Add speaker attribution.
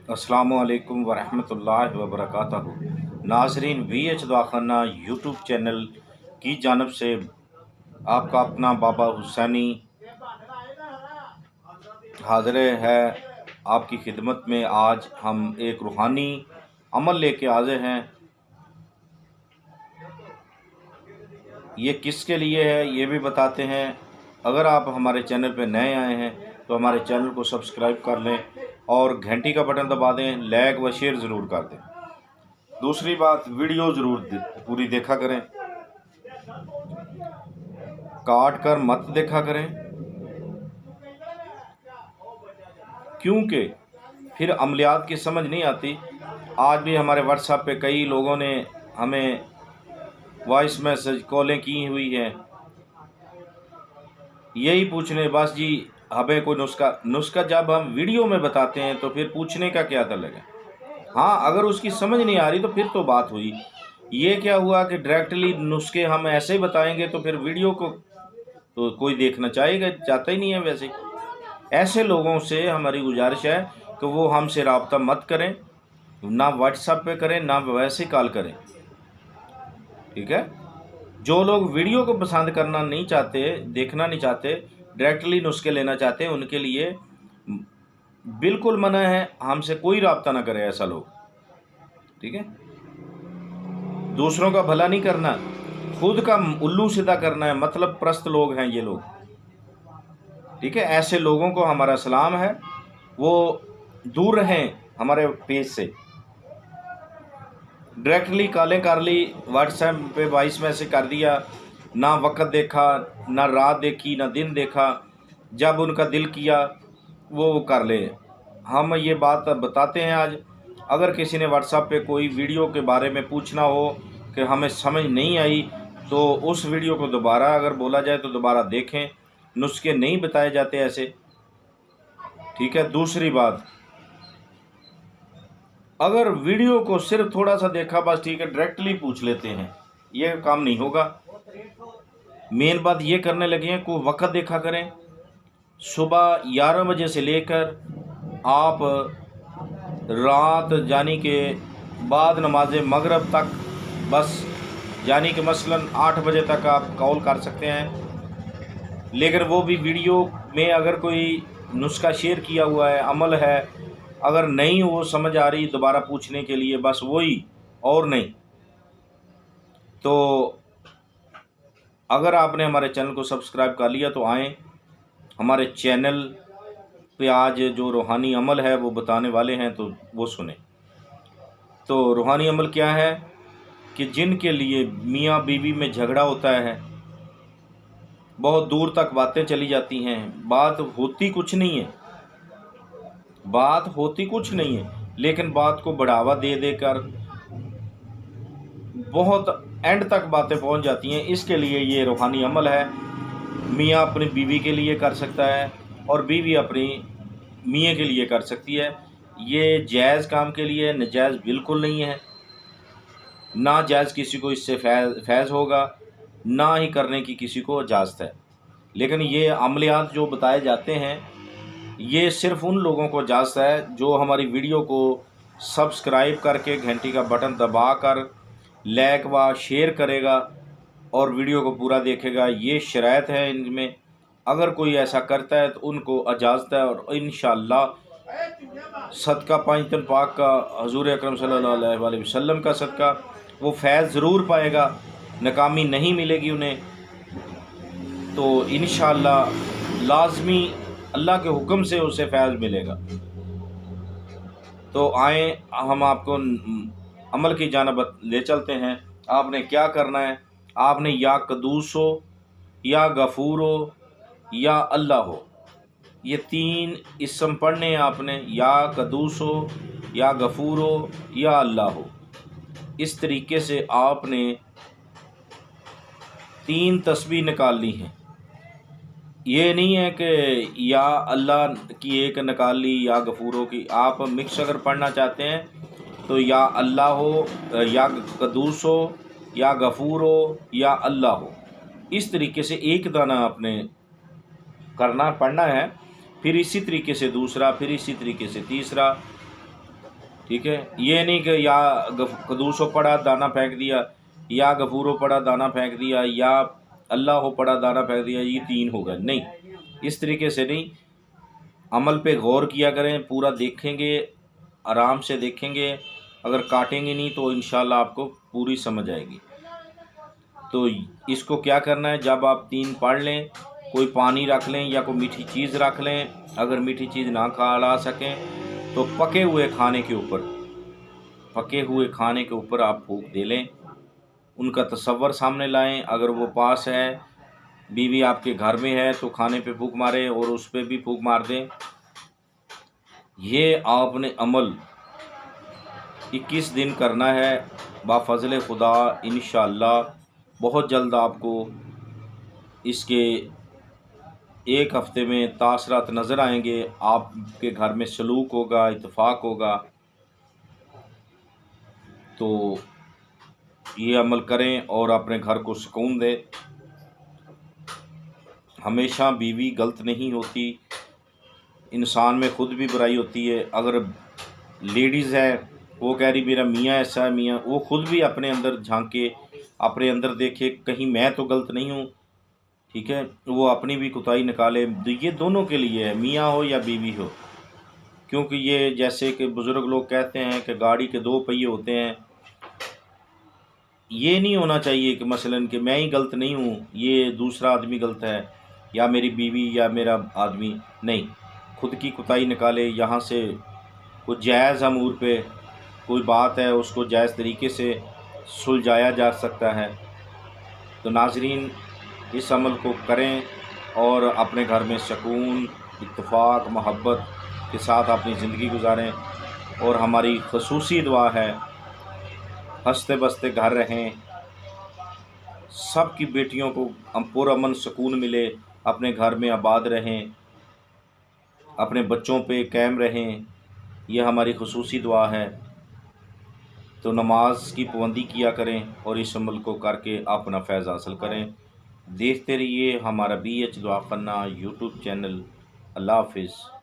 Speaker 1: अस्सलामुअलैकुम वरहमतुल्लाहि वबरकातुहू। नाजरीन, VH दवाखाना यूट्यूब चैनल की जानब से आपका अपना बाबा हुसैनी हाज़िर है आपकी खिदमत में। आज हम एक रूहानी अमल लेके हाज़िर हैं। ये किसके लिए है ये भी बताते हैं। अगर आप हमारे चैनल पर नए आए हैं तो हमारे चैनल को सब्सक्राइब कर लें और घंटी का बटन दबा दें। लाइक व शेयर ज़रूर कर दें। दूसरी बात, वीडियो ज़रूर पूरी देखा करें, काट कर मत देखा करें, क्योंकि फिर अमलियात की समझ नहीं आती। आज भी हमारे व्हाट्सएप पे कई लोगों ने हमें वॉइस मैसेज कॉलें की हुई हैं, यही पूछने बस जी हमें कोई नुस्खा जब हम वीडियो में बताते हैं तो फिर पूछने का क्या तलब है। हाँ, अगर उसकी समझ नहीं आ रही तो फिर तो बात हुई। ये क्या हुआ कि डायरेक्टली नुस्खे हम ऐसे ही बताएंगे तो फिर वीडियो को तो कोई देखना चाहता ही नहीं है। वैसे ऐसे लोगों से हमारी गुजारिश है कि वो हमसे रब्ता मत करें, ना व्हाट्सएप पे करें ना वैसे कॉल करें, ठीक है। जो लोग वीडियो को पसंद करना नहीं चाहते, देखना नहीं चाहते, डायरेक्टली नुस्खे लेना चाहते हैं, उनके लिए बिल्कुल मना है। हमसे कोई रब्ता ना करे ऐसा लोग, ठीक है। दूसरों का भला नहीं करना, खुद का उल्लू सीधा करना है, मतलब प्रस्त लोग हैं ये लोग, ठीक है। ऐसे लोगों को हमारा सलाम है, वो दूर रहें हमारे पेज से। डायरेक्टली कॉलें कर ली, व्हाट्सएप पे वॉइस मैसेज कर दिया, ना वक्त देखा, ना रात देखी, ना दिन देखा, जब उनका दिल किया वो कर ले। हम ये बात बताते हैं आज। अगर किसी ने व्हाट्सएप पे कोई वीडियो के बारे में पूछना हो कि हमें समझ नहीं आई, तो उस वीडियो को दोबारा अगर बोला जाए तो दोबारा देखें। नुस्खे नहीं बताए जाते ऐसे, ठीक है। दूसरी बात, अगर वीडियो को सिर्फ थोड़ा सा देखा बस ठीक है, डायरेक्टली पूछ लेते हैं, ये काम नहीं होगा। मेन बात ये करने लगे हैं को वक्त देखा करें। सुबह 11 बजे से लेकर आप रात यानी के बाद नमाज मगरिब तक, बस यानी कि मसलन 8 बजे तक आप कॉल कर सकते हैं। लेकिन वो भी वीडियो में अगर कोई नुस्खा शेयर किया हुआ है, अमल है, अगर नहीं वो समझ आ रही दोबारा पूछने के लिए, बस वही और नहीं। तो अगर आपने हमारे चैनल को सब्सक्राइब कर लिया तो आएँ हमारे चैनल पे। आज जो रूहानी अमल है वो बताने वाले हैं, तो वो सुने। तो रूहानी अमल क्या है कि जिनके लिए मियाँ बीवी में झगड़ा होता है, बहुत दूर तक बातें चली जाती हैं, बात होती कुछ नहीं है, लेकिन बात को बढ़ावा दे देकर बहुत एंड तक बातें पहुंच जाती हैं। इसके लिए ये रूहानी अमल है। मियाँ अपनी बीवी के लिए कर सकता है और बीवी अपनी मियाँ के लिए कर सकती है। ये जायज़ काम के लिए, नाजायज़ बिल्कुल नहीं है। ना जायज़ किसी को इससे फैज़ होगा, ना ही करने की किसी को इजाज़त है। लेकिन ये अमलियात जो बताए जाते हैं, ये सिर्फ़ उन लोगों को इजाज़त है जो हमारी वीडियो को सब्सक्राइब करके घंटी का बटन दबा कर लाइक व शेयर करेगा और वीडियो को पूरा देखेगा। ये शराइत है इनमें। अगर कोई ऐसा करता है तो उनको इजाज़त है, और इंशाअल्लाह सदका 5 दिन पाक का, हजूर अकरम सल्लल्लाहु अलैहि वसल्लम का सदका, वो फैज़ ज़रूर पाएगा, नाकामी नहीं मिलेगी उन्हें। तो इंशाअल्लाह लाज़मी अल्लाह के हुक्म से उसे फैज़ मिलेगा। तो आए हम आपको अमल की जानब ले चलते हैं। आपने क्या करना है, आपने या कदूस हो, या गफूर हो, या अल्लाह हो, ये 3 इस्म पढ़ने हैं आपने। या कदूस हो, या गफूर हो, या अल्लाह हो। इस तरीके से आपने 3 तस्बीह निकालनी है। ये नहीं है कि या अल्लाह की एक निकाल ली, या गफूरों की। आप मिक्स अगर पढ़ना चाहते हैं तो या अल्लाह हो, या कदूस हो, या गफूर हो, या अल्लाह हो। इस तरीके से एक दाना आपने पढ़ना है, फिर इसी तरीके से दूसरा, फिर इसी तरीके से तीसरा। ठीक है, ये नहीं कि या कदूसो पड़ा दाना फेंक दिया, या गफूरो पड़ा दाना फेंक दिया, या अल्लाह हो पड़ा दाना फेंक दिया, ये 3 होगा। नहीं, इस तरीके से नहीं। अमल पे गौर किया करें, पूरा देखेंगे, आराम से देखेंगे। अगर काटेंगे नहीं तो इंशाल्लाह आपको पूरी समझ आएगी। तो इसको क्या करना है, जब आप 3 पढ़ लें, कोई पानी रख लें या कोई मीठी चीज़ रख लें। अगर मीठी चीज़ ना खा सकें तो पके हुए खाने के ऊपर आप फूंक दे लें। उनका तसव्वुर सामने लाएं। अगर वो पास है, बीवी आपके घर में है, तो खाने पे फूंक मारे और उस पर भी फूंक मार दें। ये आपने अमल 21 दिन करना है। बाफ़ज़ल खुदा इंशाअल्लाह बहुत जल्द आपको इसके 1 हफ़्ते में तासरात नज़र आएंगे। आपके घर में सलूक होगा, इत्तेफाक होगा। तो ये अमल करें और अपने घर को सुकून दें। हमेशा बीवी गलत नहीं होती, इंसान में ख़ुद भी बुराई होती है। अगर लेडीज़ है, वो कह रही मेरा मियाँ ऐसा है, मियाँ, वो ख़ुद भी अपने अंदर झांके, अपने अंदर देखे, कहीं मैं तो गलत नहीं हूँ। ठीक है, वो अपनी भी कुताही निकाले। ये दोनों के लिए है, मियाँ हो या बीवी हो। क्योंकि ये जैसे कि बुज़ुर्ग लोग कहते हैं कि गाड़ी के 2 पहिए होते हैं। ये नहीं होना चाहिए कि मसलन कि मैं ही गलत नहीं हूँ, ये दूसरा आदमी गलत है, या मेरी बीवी या मेरा आदमी। नहीं, खुद की कुताही निकाले। यहाँ से कोई जायज़ अमूर पे कोई बात है, उसको जायज़ तरीके से सुलझाया जा सकता है। तो नाज़रीन, इस अमल को करें और अपने घर में सुकून, इत्तेफाक, मोहब्बत के साथ अपनी ज़िंदगी गुजारें। और हमारी ख़ुसूसी दुआ है, हंसते बसते घर रहें, सब की बेटियों को पुरअमन सुकून मिले, अपने घर में आबाद रहें, अपने बच्चों पे कायम रहें। यह हमारी ख़ुसूसी दुआ है। तो नमाज की पाबंदी किया करें और इस अमल को करके अपना फैज़ हासिल करें। देखते रहिए हमारा BH दुआ खन्ना यूट्यूब चैनल। अल्लाह हाफ़िज़।